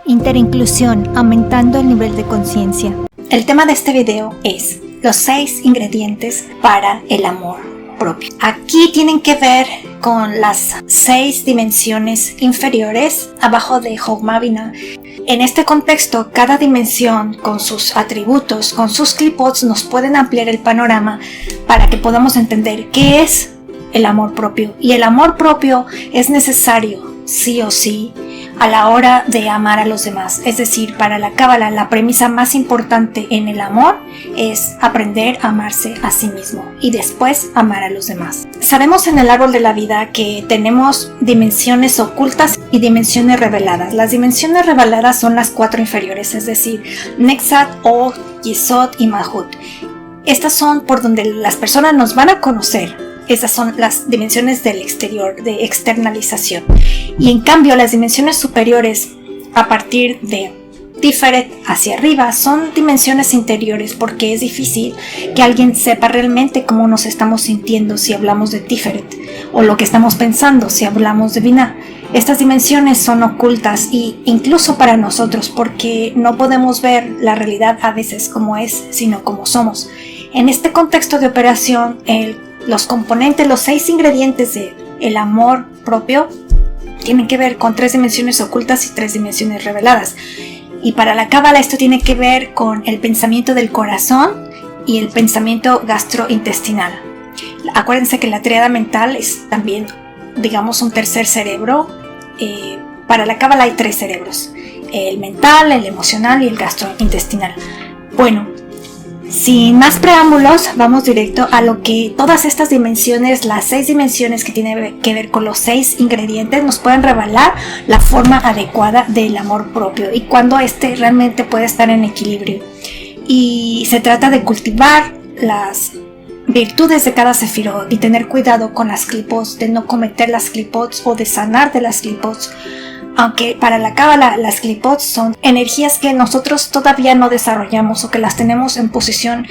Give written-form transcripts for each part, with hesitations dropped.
Interinclusión, aumentando el nivel de conciencia. El tema de este video es los 6 ingredientes para el amor propio. Aquí tienen que ver con las 6 dimensiones inferiores abajo de Hogma Binah. En este contexto, cada dimensión con sus atributos, con sus clipots, nos pueden ampliar el panorama para que podamos entender qué es el amor propio. Y el amor propio es necesario, sí o sí, a la hora de amar a los demás. Es decir, para la Cábala, la premisa más importante en el amor es aprender a amarse a sí mismo y después amar a los demás. Sabemos en el árbol de la vida que tenemos dimensiones ocultas y dimensiones reveladas. Las dimensiones reveladas son las 4 inferiores, es decir, Nexat, Od, Yesod y Malhut. Estas son por donde las personas nos van a conocer. Estas son las dimensiones del exterior, de externalización. Y en cambio, las dimensiones superiores, a partir de Tiferet hacia arriba, son dimensiones interiores, porque es difícil que alguien sepa realmente cómo nos estamos sintiendo si hablamos de Tiferet, o lo que estamos pensando si hablamos de Binah. Estas dimensiones son ocultas y incluso para nosotros, porque no podemos ver la realidad a veces como es, sino como somos. En este contexto de operación, los componentes, los 6 ingredientes del amor propio tienen que ver con 3 dimensiones ocultas y 3 dimensiones reveladas. Y para la Cábala esto tiene que ver con el pensamiento del corazón y el pensamiento gastrointestinal. Acuérdense que la tríada mental es también, digamos, un tercer cerebro. Para la Cábala hay 3 cerebros: el mental, el emocional y el gastrointestinal. Bueno, sin más preámbulos, vamos directo a lo que todas estas dimensiones, las 6 dimensiones que tienen que ver con los 6 ingredientes, nos pueden revelar la forma adecuada del amor propio y cuando este realmente puede estar en equilibrio. Y se trata de cultivar las virtudes de cada sefirot y tener cuidado con las clipots, de no cometer las clipots o de sanar de las clipots. Aunque para la Cábala las clipots son energías que nosotros todavía no desarrollamos o que las tenemos en posición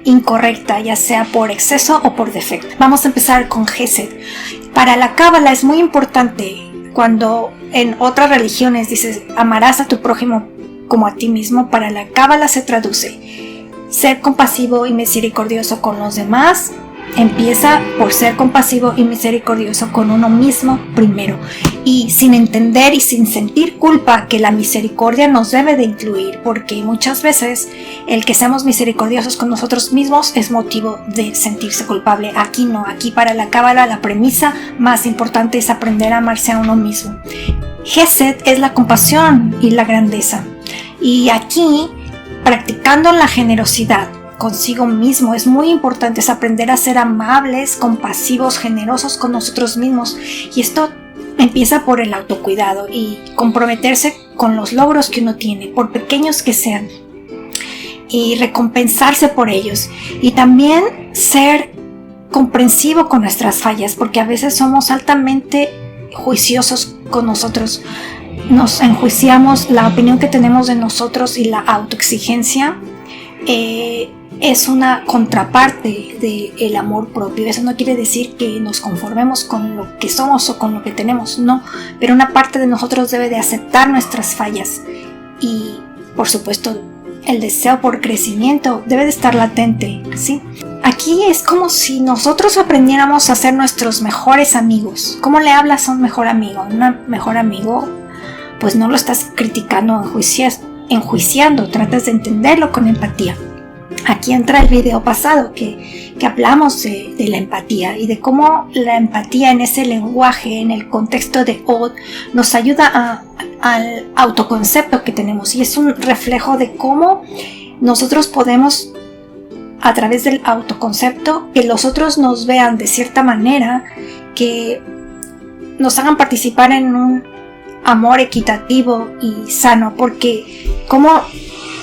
incorrecta, ya sea por exceso o por defecto. Vamos a empezar con Gesed. Para la Cábala es muy importante, cuando en otras religiones dices amarás a tu prójimo como a ti mismo, para la Cábala se traduce ser compasivo y misericordioso con los demás. Empieza por ser compasivo y misericordioso con uno mismo primero, y sin entender y sin sentir culpa que la misericordia nos debe de incluir, porque muchas veces el que seamos misericordiosos con nosotros mismos es motivo de sentirse culpable. Aquí no, aquí para la Cábala la premisa más importante es aprender a amarse a uno mismo. Gesed es la compasión y la grandeza, y aquí practicando la generosidad consigo mismo es muy importante, es aprender a ser amables, compasivos, generosos con nosotros mismos, y esto empieza por el autocuidado y comprometerse con los logros que uno tiene, por pequeños que sean, y recompensarse por ellos, y también ser comprensivo con nuestras fallas, porque a veces somos altamente juiciosos con nosotros, nos enjuiciamos, la opinión que tenemos de nosotros y la autoexigencia es una contraparte del amor propio. Eso no quiere decir que nos conformemos con lo que somos o con lo que tenemos, no, pero una parte de nosotros debe de aceptar nuestras fallas, y por supuesto el deseo por crecimiento debe de estar latente, ¿sí? Aquí es como si nosotros aprendiéramos a ser nuestros mejores amigos. ¿Cómo le hablas a un mejor amigo? Un mejor amigo, pues no lo estás criticando, enjuiciando, tratas de entenderlo con empatía. Aquí entra el video pasado que hablamos de la empatía y de cómo la empatía en ese lenguaje, en el contexto de Od, nos ayuda al autoconcepto que tenemos, y es un reflejo de cómo nosotros podemos, a través del autoconcepto, que los otros nos vean de cierta manera, que nos hagan participar en un amor equitativo y sano, porque como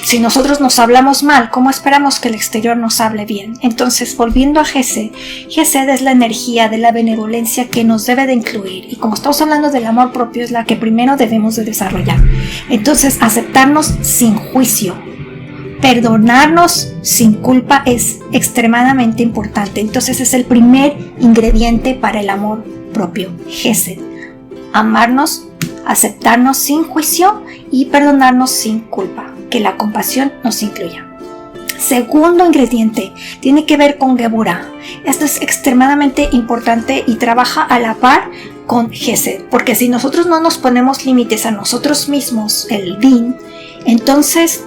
si nosotros nos hablamos mal, ¿cómo esperamos que el exterior nos hable bien? Entonces, volviendo a Gesed, Gesed es la energía de la benevolencia que nos debe de incluir, y como estamos hablando del amor propio, es la que primero debemos de desarrollar. Entonces, aceptarnos sin juicio, perdonarnos sin culpa es extremadamente importante. Entonces, es el primer ingrediente para el amor propio, Gesed. Amarnos aceptarnos sin juicio y perdonarnos sin culpa, que la compasión nos incluya. Segundo ingrediente tiene que ver con Geburah. Esto es extremadamente importante y trabaja a la par con Gesed, porque si nosotros no nos ponemos límites a nosotros mismos, el din, entonces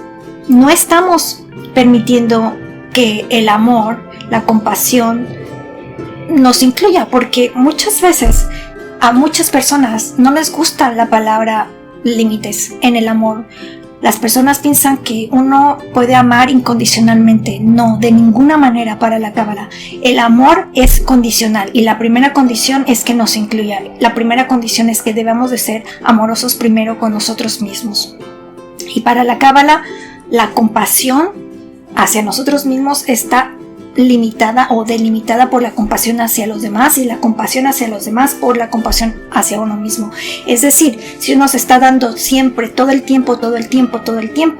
no estamos permitiendo que el amor, la compasión nos incluya, porque muchas veces a muchas personas no les gusta la palabra límites en el amor. Las personas piensan que uno puede amar incondicionalmente. No, de ninguna manera para la Cábala. El amor es condicional y la primera condición es que nos incluya. La primera condición es que debemos de ser amorosos primero con nosotros mismos. Y para la Cábala, la compasión hacia nosotros mismos está limitada o delimitada por la compasión hacia los demás y la compasión hacia los demás por la compasión hacia uno mismo. Es decir, si uno se está dando siempre, todo el tiempo,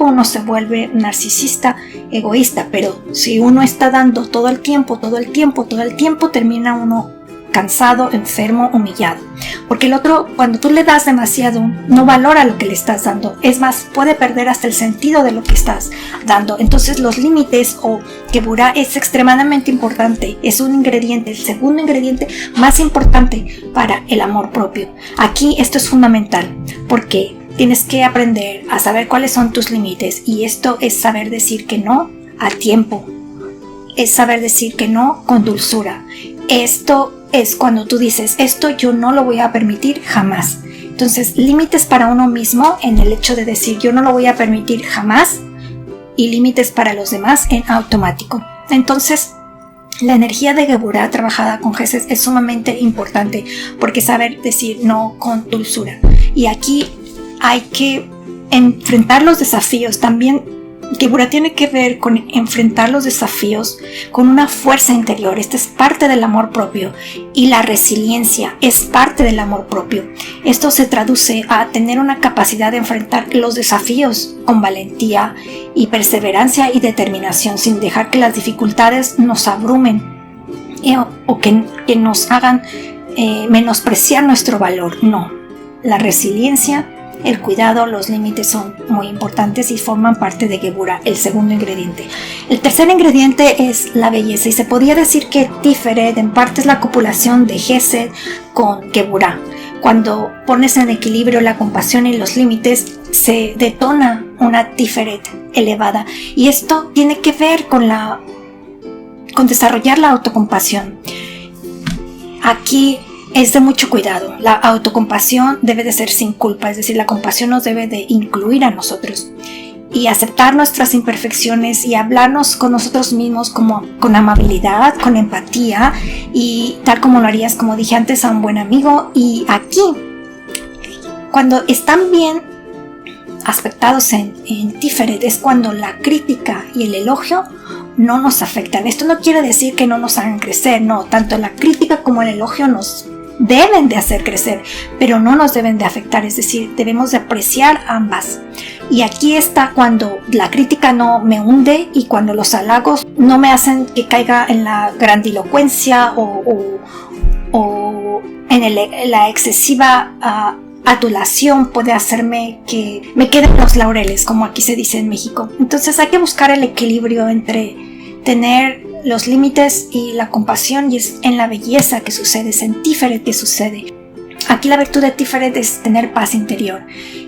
uno se vuelve narcisista, egoísta, pero si uno está dando todo el tiempo, termina uno cansado, enfermo, humillado. Porque el otro, cuando tú le das demasiado, no valora lo que le estás dando. Es más, puede perder hasta el sentido de lo que estás dando. Entonces los límites o Geburah es extremadamente importante. Es un ingrediente, el segundo ingrediente más importante para el amor propio. Aquí esto es fundamental porque tienes que aprender a saber cuáles son tus límites y esto es saber decir que no a tiempo. Es saber decir que no con dulzura. Esto es cuando tú dices, esto yo no lo voy a permitir jamás. Entonces, límites para uno mismo en el hecho de decir, yo no lo voy a permitir jamás, y límites para los demás en automático. Entonces, la energía de Geburah trabajada con Gesed es sumamente importante, porque saber decir no con dulzura. Y aquí hay que enfrentar los desafíos. También Geburah tiene que ver con enfrentar los desafíos con una fuerza interior. Esta es parte del amor propio y la resiliencia es parte del amor propio. Esto se traduce a tener una capacidad de enfrentar los desafíos con valentía y perseverancia y determinación sin dejar que las dificultades nos abrumen o que nos hagan menospreciar nuestro valor. No, la resiliencia, el cuidado, los límites son muy importantes y forman parte de Geburah, el segundo ingrediente. El tercer ingrediente es la belleza y se podría decir que Tiferet en parte es la copulación de Gesed con Geburah. Cuando pones en equilibrio la compasión y los límites, se detona una Tiferet elevada y esto tiene que ver con desarrollar la autocompasión. Aquí es de mucho cuidado. La autocompasión debe de ser sin culpa, es decir, la compasión nos debe de incluir a nosotros y aceptar nuestras imperfecciones y hablarnos con nosotros mismos con amabilidad, con empatía y tal como lo harías, como dije antes, a un buen amigo. Y aquí, cuando están bien aspectados en Tiferet, es cuando la crítica y el elogio no nos afectan. Esto no quiere decir que no nos hagan crecer, no, tanto la crítica como el elogio nos deben de hacer crecer, pero no nos deben de afectar, es decir, debemos de apreciar ambas. Y aquí está cuando la crítica no me hunde y cuando los halagos no me hacen que caiga en la grandilocuencia o en la excesiva adulación puede hacerme que me queden los laureles, como aquí se dice en México. Entonces hay que buscar el equilibrio entre tener los límites y la compasión, y es en la belleza que sucede, es en Tiferet que sucede. Aquí la virtud de Tiferet es tener paz interior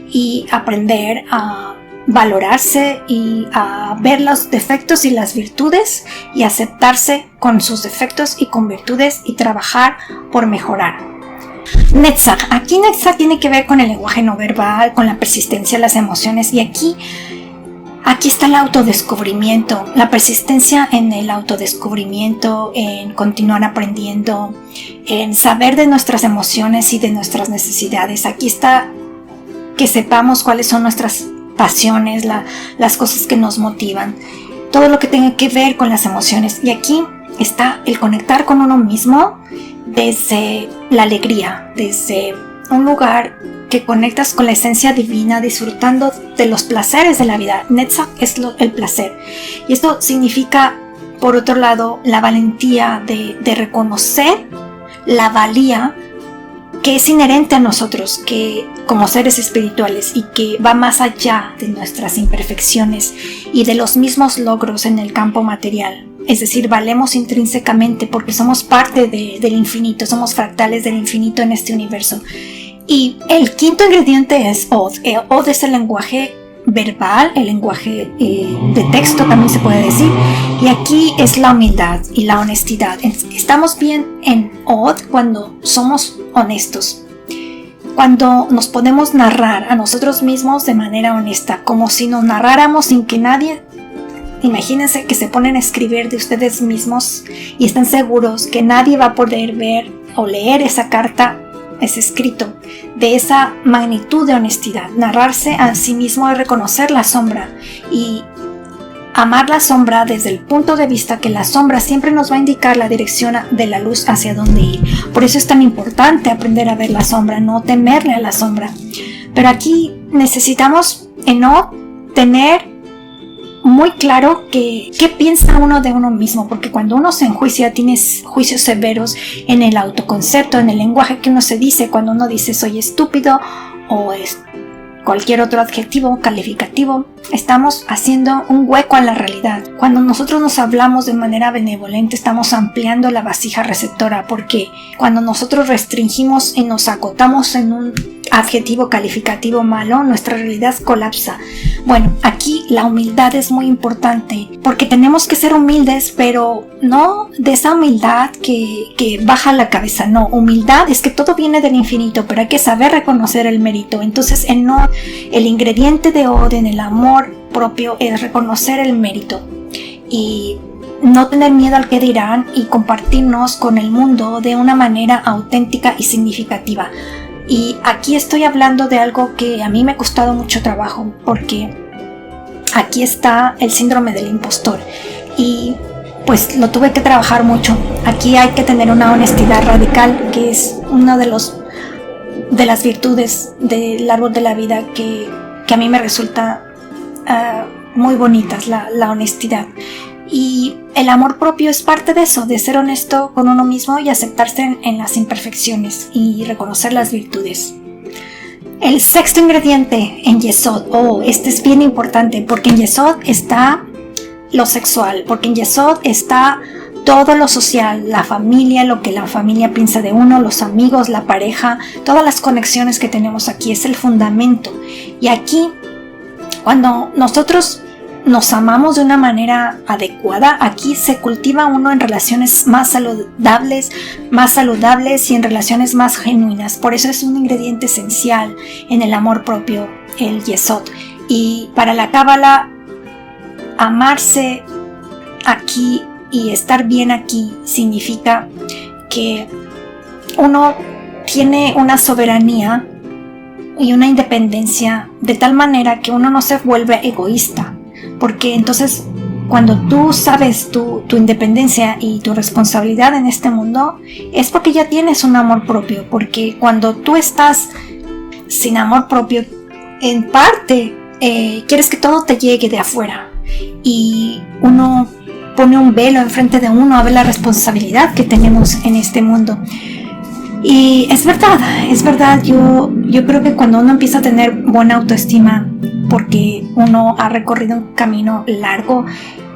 y aprender a valorarse y a ver los defectos y las virtudes y aceptarse con sus defectos y con virtudes y trabajar por mejorar. Netzach. Aquí Netzach tiene que ver con el lenguaje no verbal, con la persistencia, las emociones, y aquí está el autodescubrimiento, la persistencia en el autodescubrimiento, en continuar aprendiendo, en saber de nuestras emociones y de nuestras necesidades. Aquí está que sepamos cuáles son nuestras pasiones, las cosas que nos motivan, todo lo que tenga que ver con las emociones. Y aquí está el conectar con uno mismo desde la alegría, desde un lugar que conectas con la esencia divina, disfrutando de los placeres de la vida. Netzach es el placer. Y esto significa, por otro lado, la valentía de reconocer la valía que es inherente a nosotros, que como seres espirituales y que va más allá de nuestras imperfecciones y de los mismos logros en el campo material. Es decir, valemos intrínsecamente porque somos parte del infinito, somos fractales del infinito en este universo. Y el quinto ingrediente es Od. Od es el lenguaje verbal, el lenguaje de texto también se puede decir, y aquí es la humildad y la honestidad. Estamos bien en Od cuando somos honestos, cuando nos podemos narrar a nosotros mismos de manera honesta, como si nos narráramos sin que nadie. Imagínense que se ponen a escribir de ustedes mismos y están seguros que nadie va a poder ver o leer esa carta, ese escrito, de esa magnitud de honestidad. Narrarse a sí mismo es reconocer la sombra y amar la sombra desde el punto de vista que la sombra siempre nos va a indicar la dirección de la luz hacia dónde ir. Por eso es tan importante aprender a ver la sombra, no temerle a la sombra. Pero aquí necesitamos tener muy claro qué piensa uno de uno mismo, porque cuando uno se enjuicia tiene juicios severos en el autoconcepto, en el lenguaje que uno se dice, cuando uno dice soy estúpido o cualquier otro adjetivo calificativo, estamos haciendo un hueco a la realidad. Cuando nosotros nos hablamos de manera benevolente, estamos ampliando la vasija receptora, porque cuando nosotros restringimos y nos acotamos en un adjetivo calificativo malo, nuestra realidad colapsa. Bueno, aquí la humildad es muy importante, porque tenemos que ser humildes, pero no de esa humildad que baja la cabeza, no. Humildad es que todo viene del infinito, pero hay que saber reconocer el mérito. Entonces, el ingrediente de Od en el amor propio es reconocer el mérito y no tener miedo al que dirán y compartirnos con el mundo de una manera auténtica y significativa. Y aquí estoy hablando de algo que a mí me ha costado mucho trabajo, porque aquí está el síndrome del impostor y pues lo tuve que trabajar mucho. Aquí hay que tener una honestidad radical, que es una de las virtudes del árbol de la vida que a mí me resulta muy bonitas, la honestidad. Y el amor propio es parte de eso, de ser honesto con uno mismo y aceptarse en las imperfecciones y reconocer las virtudes. El sexto ingrediente en Yesod, este es bien importante, porque en Yesod está lo sexual, porque en Yesod está todo lo social, la familia, lo que la familia piensa de uno, los amigos, la pareja, todas las conexiones que tenemos aquí, es el fundamento. Y aquí, cuando nosotros nos amamos de una manera adecuada, aquí se cultiva uno en relaciones más saludables y en relaciones más genuinas. Por eso es un ingrediente esencial en el amor propio, el Yesod. Y para la Cábala, amarse aquí y estar bien aquí significa que uno tiene una soberanía y una independencia de tal manera que uno no se vuelve egoísta. Porque entonces cuando tú sabes tu independencia y tu responsabilidad en este mundo, es porque ya tienes un amor propio. Porque cuando tú estás sin amor propio, en parte quieres que todo te llegue de afuera, y uno pone un velo enfrente de uno a ver la responsabilidad que tenemos en este mundo. Y es verdad, yo creo que cuando uno empieza a tener buena autoestima, porque uno ha recorrido un camino largo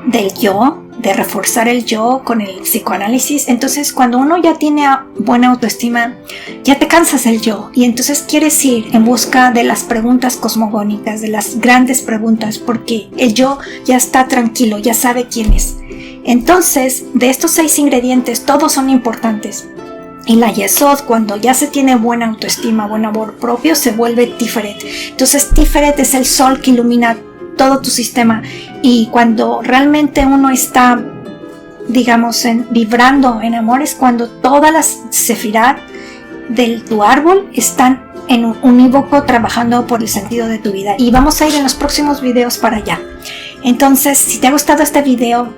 del yo, de reforzar el yo con el psicoanálisis, entonces cuando uno ya tiene buena autoestima, ya te cansas del yo, y entonces quieres ir en busca de las preguntas cosmogónicas, de las grandes preguntas, porque el yo ya está tranquilo, ya sabe quién es. Entonces, de estos 6 ingredientes, todos son importantes. Y la Yesod, cuando ya se tiene buena autoestima, buen amor propio, se vuelve Tiferet. Entonces Tiferet es el sol que ilumina todo tu sistema. Y cuando realmente uno está, digamos, vibrando en amor, es cuando todas las Sefirot de tu árbol están en un unívoco trabajando por el sentido de tu vida. Y vamos a ir en los próximos videos para allá. Entonces, si te ha gustado este video,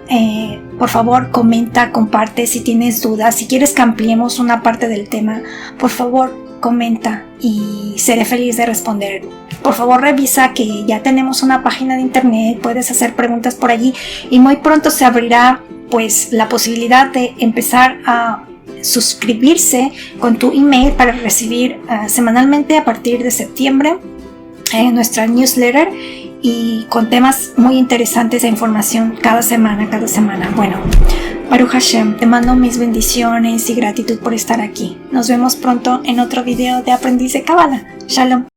por favor comenta, comparte. Si tienes dudas, si quieres que ampliemos una parte del tema, por favor comenta y seré feliz de responder. Por favor revisa que ya tenemos una página de internet, puedes hacer preguntas por allí y muy pronto se abrirá pues la posibilidad de empezar a suscribirse con tu email para recibir semanalmente a partir de septiembre nuestra newsletter y con temas muy interesantes de información cada semana. Bueno, Baruch Hashem, te mando mis bendiciones y gratitud por estar aquí. Nos vemos pronto en otro video de Aprendiz de Cábala. Shalom.